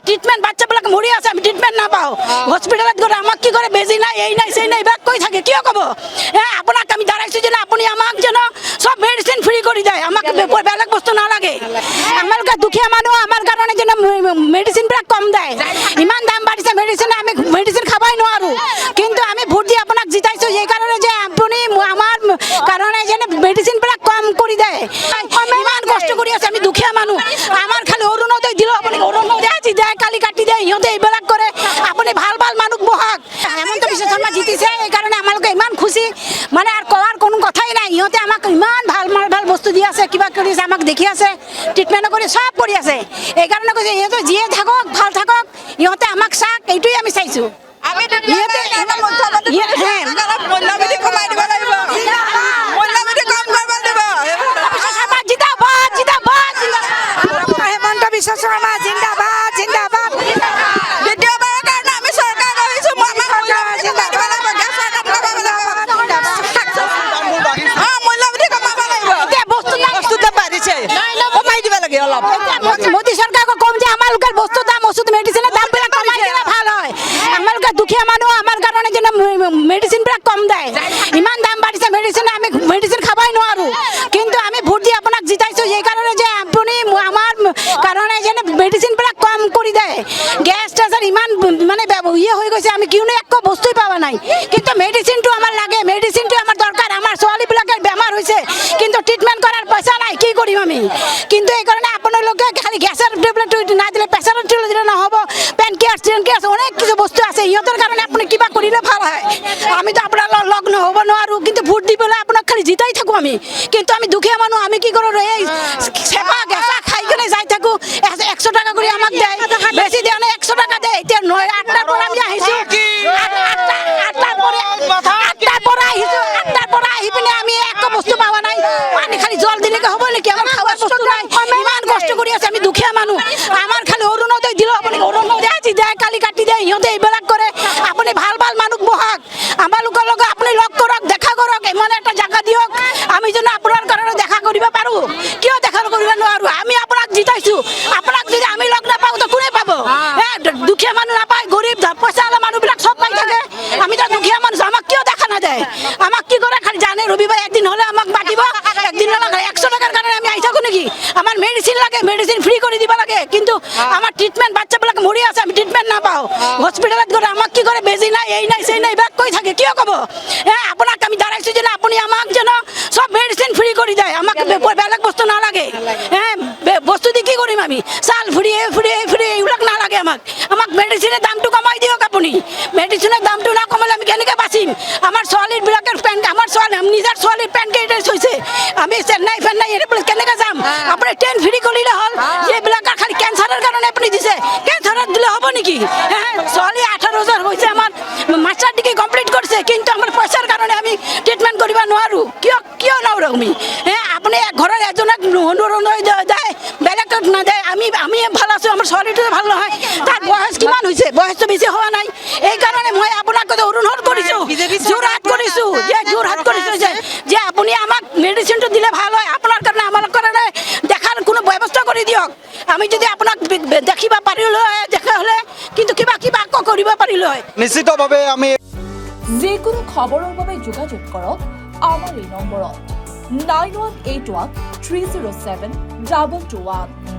treatment বাচ্চাবিলাক মৰি আছে আমি ট্ৰিটমেন্ট নাপাওঁ হস্পিটেলত গ'লে আমাক কি কৰে বেজি নাই এই নাই সেই নাই এইবিলাক কৈ থাকে কিয় ক'ব আপোনাক আমি দাঁড়াইছোঁ যেন আপুনি আমাক যেন সব মেডিচিন ফ্ৰী কৰি দিয়ে আমাক বেলেগ বস্তু নালাগে আমালোকে দুখীয়া মানুহ আমাৰ কাৰণে যেন মেডিচিনবিলাক কম দিয়ে ইমান দাম বাঢ়িছে মেডিচিন আমি মেডিচিন খাবই নোৱাৰোঁ কিন্তু আমি ভোট দি আপোনাক জিতাইছোঁ এই কাৰণে যে আপুনি আমাৰ কাৰণে যেন মেডিচিনবিলাক কম কৰি দিয়ে ইমান কষ্ট কৰি আছে আমি দুখীয়া মানুহ আমাৰ খালি অৰুণোদয় দিলেও আপুনি অৰুণোদয় আজি দিয়ে কালি কাটি দিয়ে সিহঁতে এইবিলাক কৰে আপুনি ভাল ভাল মানুহ বহাক হেমন্ত বিশ্ব শৰ্মা জিতিছে এই কাৰণে আমালোকে ইমান খুশি মানে আৰু কোৱাৰ কোনো কথাই নাই সিহঁতে আমাক ইমান ভাল ভাল বস্তু দি আছে কিবা কৰিছে আমাক দেখি আছে ট্ৰিটমেণ্ট কৰি সব কৰি আছে এই কাৰণে কৈছে সিহঁতে যিয়ে থাকক ভাল থাকক সিহঁতে আমাক চাওক এইটোৱে আমি চাইছোঁ হেমন্ত বিশ্ব শৰ্মা জিন্দাবাদ জিন্দাবাদ দ্বিতীয়বাৰৰ কাৰণে আমি চৰকাৰ আহিছোঁ মূল্যবৃদ্ধি কমাব লাগিব বস্তু দাম বাঢ়িছে কমাই দিব লাগে অলপ মোদী চৰকাৰক কম যে আমালোকৰ বস্তু দাম ওষুধ মেডিচিনৰ দামবিলাক কমাই দিলে ভাল হয় আমালোকে দুখীয়া মানুহ আমাৰ কাৰণে যেন মেডিচিনবিলাক কম দিয়ে ইমান দাম বাঢ়িছে মেডিচিন আমি মেডিচিন খাবই নোৱাৰোঁ কিন্তু আমি ভোট দি আপোনাক জিতাইছোঁ এই কাৰণে যে আপুনি আমাৰ কাৰণে যেন মেডিচিনবিলাক কম কৰি দিয়ে গেছ টেছৰ ইমান মানে ইয়ে হৈ গৈছে আমি কিয়নো একো বস্তুই পোৱা নাই কিন্তু মেডিচিনটো আমাৰ লাগে মেডিচিনটো আমাৰ দৰকাৰ আমাৰ ছোৱালীবিলাকৰ বেমাৰ হৈছে কিন্তু ট্ৰিটমেণ্ট কৰাৰ পইচা নাই কি কৰিম আমি কিন্তু এই কাৰণে আপোনালোকে খালি গেছৰ টেবলেটটো না দিলে প্ৰেছাৰৰ টেবলেট দিলে নহ'ব পেনকেয়াছ অনেক কিছু বস্তু আছে সিহঁতৰ কাৰণে আপুনি কিবা কৰিলে ভাল হয় আমিতো আপোনাৰ লগ নহ'ব নোৱাৰোঁ কিন্তু ভোট দি পেলাই আপোনাক খালি জিতাই থাকোঁ আমি কিন্তু আমি দুখীয়া মানুহ আমি কি কৰোঁ এই চেপা গেছা খাই কিনে যাই থাকোঁ 100 টাকা কৰি আমাক দিয়ে বেছি দিয়া নাই 100 টাকা দিয়ে এতিয়া 8টাৰ পৰা আমি আহিছোঁ 8টাৰ পৰা আহি পিনে আমি একো বস্তু পোৱা নাই পানী খালি জল দিলেকে হ'ব নেকি আমাৰ খাৱাৰ বস্তু নাই ইমান কষ্ট কৰি আছে আমি দুখীয়া মানুহ আমাৰ খালি অৰুণোদয় দিলেও আপুনি অৰুণোদয় আজি দিয়ে কালি কাটি দিয়ে সিহঁতে এইবিলাক কৰে আপুনি ভাল ভাল মানুহ বহাক আমালোকৰ লগত আপুনি লগ কৰক দেখা কৰক ইমান এটা জাগা দিয়ক আমি যেন আপোনাৰ কাৰণে দেখা কৰিব পাৰোঁ কিয় দেখা কৰিব নোৱাৰোঁ আমি আপোনাক জিতাইছোঁ আপোনাক যদি আমি লগ নাপাওঁ তো কোনে পাব দুখীয়া মানুহ নাপায় গৰীব পইচাৱালা মানুহবিলাক সব পাই থাকে আমি তো দুখীয়া মানুহ আমাক কিয় দেখা নাযায় আমাক কি কৰে খালি জানে ৰবিবাৰ একদিন হ'লে আমাক মাতিব একদিন নালাগে 100 টাকাৰ কাৰণে আমি আহি থাকোঁ নেকি আমাৰ মেডিচিন লাগে মেডিচিন ফ্ৰী কৰি দিব লাগে কিন্তু আমাৰ ট্ৰিটমেণ্ট বাচ্চাবিলাক মৰি আছে আমি ট্ৰিটমেণ্ট নাপাওঁ হস্পিটেলত গ'লে আমাক কি কৰে বেজি নাই এই নাই সেই নাই এইবিলাক কৈ থাকে কিয় ক'ব আপোনাক আমি দাঁড়াইছোঁ যেন আপুনি আমাক যেন সব মেডিচিন ফ্ৰী কৰি দিয়ে আমাক বেলেগ বস্তু নালাগে বস্তু দি কি কৰিম আমি চাল ফ্ৰী এইবিলাক নালাগে আমাক মেডিচিনৰ দামটো কমাই দিয়ক আপুনি মেডিচিনৰ দামটো নকমালে আমি কেনেকৈ বাচিম আমাৰ ছোৱালীবিলাকৰ পেণ্ট আমাৰ নিজৰ ছোৱালীৰ পেণ্ট কেইটাইছ হৈছে আমি চেন্নাই এয়াৰপৰ্ট কেনেকৈ যাম আপুনি ট্ৰেইন ফ্ৰী কৰিলে হ'ল এইবিলাকৰ খালি কেঞ্চাৰৰ কাৰণে আপুনি দিছে কেঞ্চাৰত দিলে হ'ব নেকি ছোৱালী 18 বছৰ হৈছে আমাৰ মাষ্টাৰ ডিগ্ৰী কমপ্লিট কৰিছে কিন্তু আমাৰ পইচাৰ কাৰণে আমি ট্ৰিটমেণ্ট কৰিব নোৱাৰোঁ কিয় নোৱাৰোঁ আমি আপুনি ঘৰৰ এজনক দিয়ে বেলেগক নাযায় আমি ভাল আছোঁ আমাৰ ছোৱালীটো ভাল নহয় তাৰ বয়স কিমান হৈছে বয়সটো বেছি হোৱা নাই এই কাৰণে মই আপোনাক অনুৰোধ কৰিছোঁ যোৰহাট কৰিছোঁ যে আপুনি আমাক মেডিচিনটো দিলে ভাল হয় আপোনাৰ কাৰণে আমাৰ কাৰণে দেখাৰ কোনো ব্যৱস্থা কৰি দিয়ক আমি যদি আপোনাক দেখিব পাৰিলোঁ হয় দেখা হ'লে কিন্তু কিবা আকৌ কৰিব পাৰিলোঁ হয় নিশ্চিতভাৱে আমি যিকোনো খবৰৰ বাবে যোগাযোগ কৰক আমাৰ এই নম্বৰত 9181 307 2221